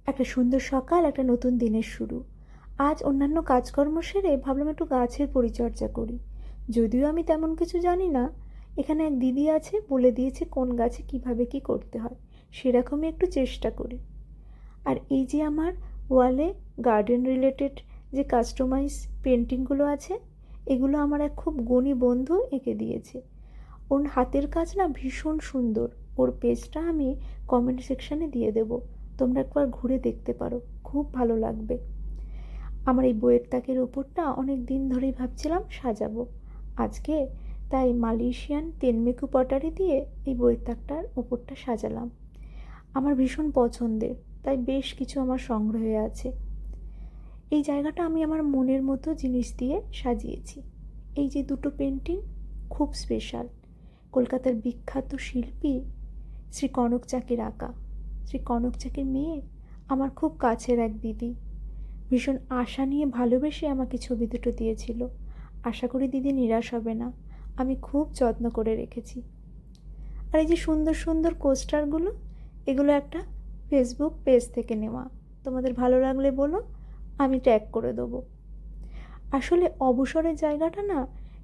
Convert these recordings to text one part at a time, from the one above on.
একটা সুন্দর সকাল, একটা নতুন দিনের শুরু। আজ অন্যান্য কাজকর্ম সেরে ভাবলাম একটু গাছের পরিচর্যা করি। যদিও আমি তেমন কিছু জানি না, এখানে এক দিদি আছে, বলে দিয়েছে কোন গাছে কিভাবে কি করতে হয়, সেরকমই একটু চেষ্টা করি। আর এই যে আমার ওয়ালে গার্ডেন রিলেটেড যে কাস্টমাইজ পেন্টিংগুলো আছে, এগুলো আমার এক খুব গুণী বন্ধু এঁকে দিয়েছে। ওর হাতের কাজ না ভীষণ সুন্দর। ওর পেজটা আমি কমেন্ট সেকশানে দিয়ে দেবো, তোমরা একবার ঘুরে দেখতে পারো, খুব ভালো লাগবে। আমার এই বইয়ের তাকের ওপরটা অনেক দিন ধরেই ভাবছিলাম সাজাবো। আজকে তাই মালয়েশিয়ান তেনমেকু পটারি দিয়ে এই বইয়ের তাকটার ওপরটা সাজালাম। আমার ভীষণ পছন্দের, তাই বেশ কিছু আমার সংগ্রহে আছে। এই জায়গাটা আমি আমার মনের মতো জিনিস দিয়ে সাজিয়েছি। এই যে দুটো পেন্টিং খুব স্পেশাল, কলকাতার বিখ্যাত শিল্পী শ্রী কনক চাকির আঁকা। শ্রী কনক চাকির মেয়ে আমার খুব কাছের এক দিদি, ভীষণ আশা নিয়ে ভালোবেসে আমাকে ছবি দুটো দিয়েছিল। আশা করি দিদি নিরাশ হবে না, আমি খুব যত্ন করে রেখেছি। আর এই যে সুন্দর সুন্দর কোস্টারগুলো, এগুলো একটা ফেসবুক পেজ থেকে নেওয়া। তোমাদের ভালো লাগলে বলো, আমি ট্যাগ করে দেবো। আসলে অবসরের জায়গাটা না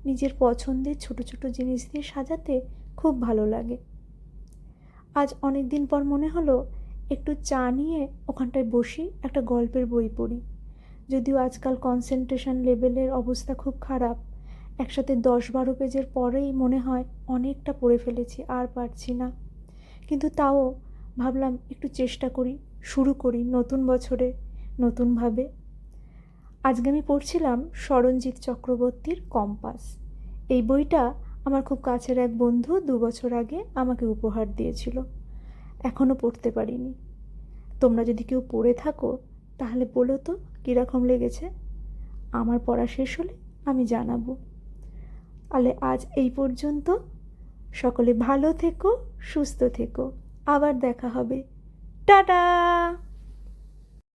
নিজের পছন্দের ছোট ছোট জিনিস দিয়ে সাজাতে খুব ভালো লাগে। আজ অনেক দিন পর মনে হলো একটু চা নিয়ে ওখানটায় বসি, একটা গল্পের বই পড়ি। যদিও আজকাল কনসেন্ট্রেশন লেভেলের অবস্থা খুব খারাপ, একসাথে 10-12 পেজের পরেই মনে হয় অনেকটা পড়ে ফেলেছি, আর পারছি না। কিন্তু তাও ভাবলাম একটু চেষ্টা করি, শুরু করি নতুন বছরে নতুনভাবে। আজকে আমি পড়ছিলাম সরঞ্জিৎ চক্রবর্তীর কম্পাস। এই বইটা আমার খুব কাছের এক বন্ধু 2 বছর আগে আমাকে উপহার দিয়েছিল, এখনও পড়তে পারিনি। তোমরা যদি কেউ পড়ে থাকো তাহলে বলো তো কীরকম লেগেছে। আমার পড়া শেষ হলে আমি জানাবো। তাহলে আজ এই পর্যন্ত। সকলে ভালো থেকো, সুস্থ থেকো, আবার দেখা হবে। টাটা।